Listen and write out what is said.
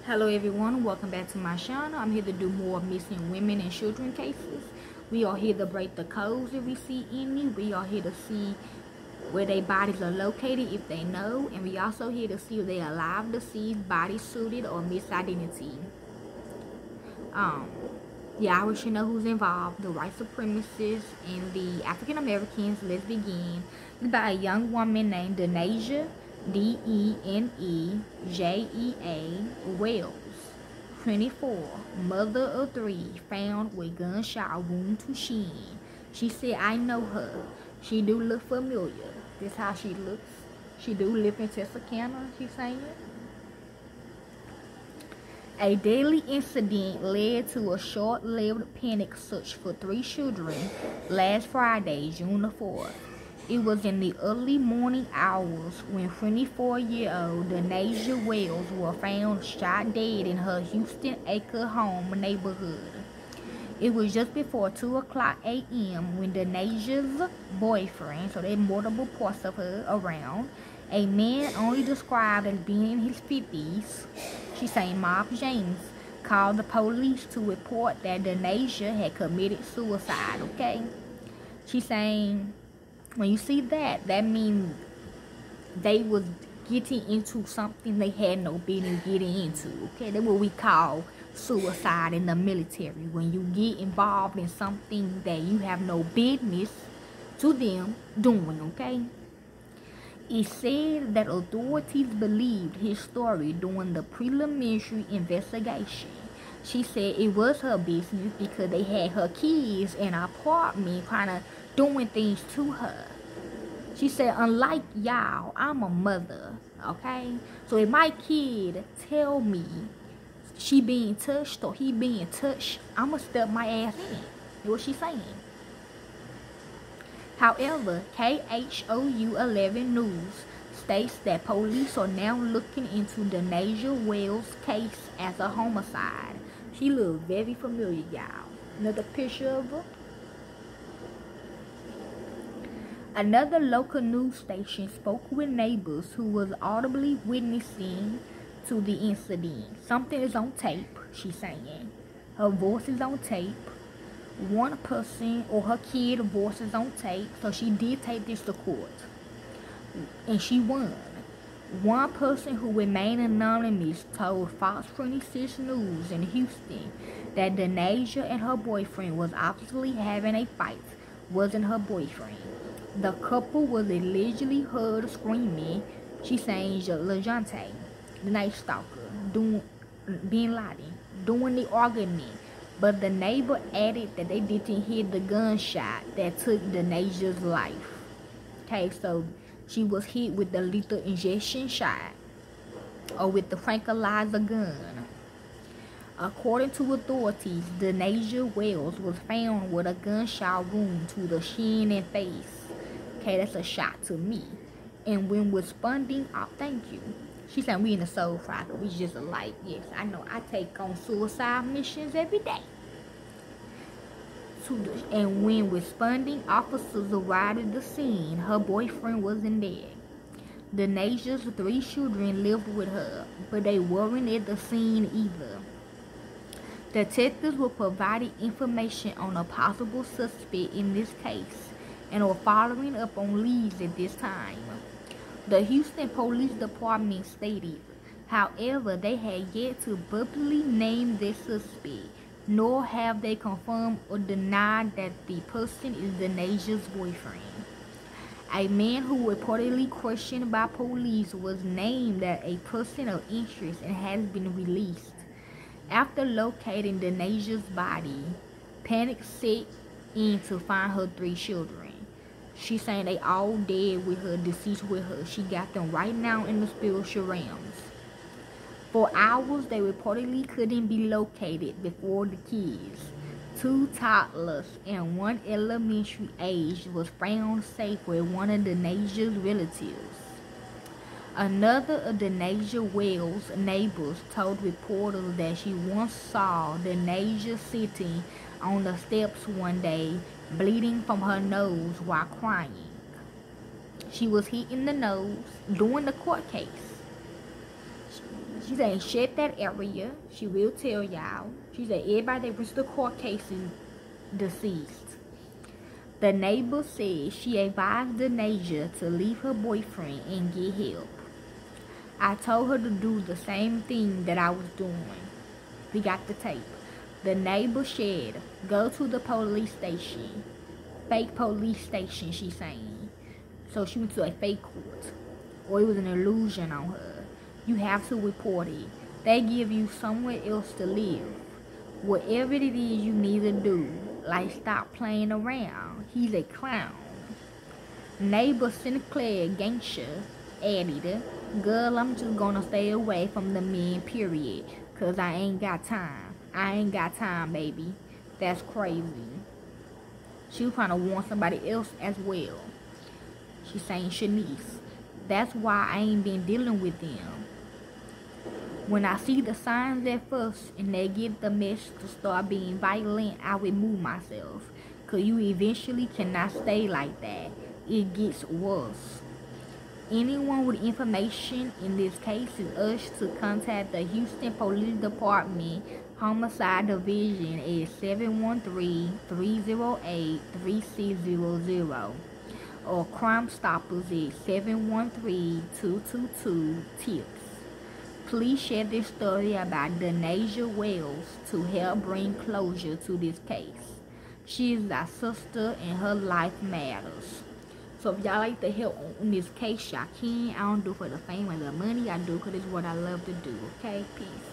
Hello everyone, welcome back to my channel. I'm here to do more missing women and children cases. We are here to break the codes if we see any. We are here to see where their bodies are located if they know. And we also here to see if they are alive, deceased, body suited, or misidentity. The Irish should know who's involved, the white supremacists and the African Americans. Let's begin. It's by a young woman named Denejea, Denejea, Wells, 24, mother of 3, found with gunshot wound to shin. She said, I know her. She do look familiar. This how she looks. She do live in Texarkana, she's saying. A deadly incident led to a short-lived panic search for 3 children last Friday, June the 4th. It was in the early morning hours when 24-year-old Denejea Wells was found shot dead in her Houston Acre home neighborhood. It was just before 2:00 a.m. when Denejea's boyfriend, so there are multiple parts of her around, a man only described as being in his 50s, she's saying Mark James, called the police to report that Denejea had committed suicide, okay? She's saying, when you see that, that means they was getting into something they had no business getting into, okay? That's what we call suicide in the military, when you get involved in something that you have no business to them doing, okay? It said that authorities believed his story during the preliminary investigation. She said it was her business because they had her kids in an apartment kind of doing things to her. She said, unlike y'all, I'm a mother, okay? So if my kid tell me she being touched or he being touched, I'ma step my ass in. That's what she's saying. However, KHOU 11 News states that police are now looking into Denejea Wells' case as a homicide. She looked very familiar, y'all. Another picture of her. Another local news station spoke with neighbors who was audibly witnessing to the incident. Something is on tape, she's saying. Her voice is on tape. One person or her kid voice is on tape, so she did take this to court. And she won. One person who remained anonymous told Fox 26 News in Houston that Denejea and her boyfriend was obviously having a fight. Wasn't her boyfriend. The couple was allegedly heard screaming, she's saying LeJante, the Night Stalker, Bin Laden, during the argument. But the neighbor added that they didn't hear the gunshot that took Denejea's life. Okay, so she was hit with the lethal injection shot or with the tranquilizer gun. According to authorities, Denejea Wells was found with a gunshot wound to the shin and face. Okay, that's a shot to me. And when responding, thank you. She said we in the soul cracker. We just alike. Yes, I know. I take on suicide missions every day. And when responding officers arrived at the scene, her boyfriend wasn't there. Denejea's 3 children lived with her, but they weren't at the scene either. Detectives were providing information on a possible suspect in this case and were following up on leads at this time. The Houston Police Department stated, however, they had yet to publicly name their suspect, nor have they confirmed or denied that the person is Denejea's boyfriend. A man who reportedly questioned by police was named as a person of interest and has been released. After locating Denejea's body, panic set in to find her 3 children. She's saying they all dead with her, deceased with her. She got them right now in the spiritual realms. For hours, they reportedly couldn't be located before the kids, 2 toddlers and 1 elementary age, was found safe with one of Denejea's relatives. Another of Denejea Wells' neighbors told reporters that she once saw Denejea sitting on the steps one day, bleeding from her nose while crying. She was hit in the nose during the court case. She said, check that area. She will tell y'all. She said, everybody that was the court case is deceased. The neighbor said she advised Denejea to leave her boyfriend and get help. I told her to do the same thing that I was doing. We got the tape. The neighbor said, go to the police station. Fake police station, she's saying. So she went to a fake court. Or it was an illusion on her. You have to report it. They give you somewhere else to live. Whatever it is you need to do, like stop playing around. He's a clown. Neighbor Sinclair Gunshot added, girl, I'm just gonna stay away from the men, period. Cause I ain't got time. I ain't got time, baby. That's crazy. She was trying to warn somebody else as well. She's saying Shanice. That's why I ain't been dealing with them. When I see the signs at first and they get the message to start being violent, I remove myself. Cause you eventually cannot stay like that. It gets worse. Anyone with information in this case is urged to contact the Houston Police Department Homicide Division at 713-308-3600 or Crime Stoppers at 713-222-TIPS. Please share this story about Denejea Wells to help bring closure to this case. She is our sister and her life matters. So if y'all like to help on this case, y'all can. I don't do it for the fame or the money. I do it because it's what I love to do. Okay? Peace.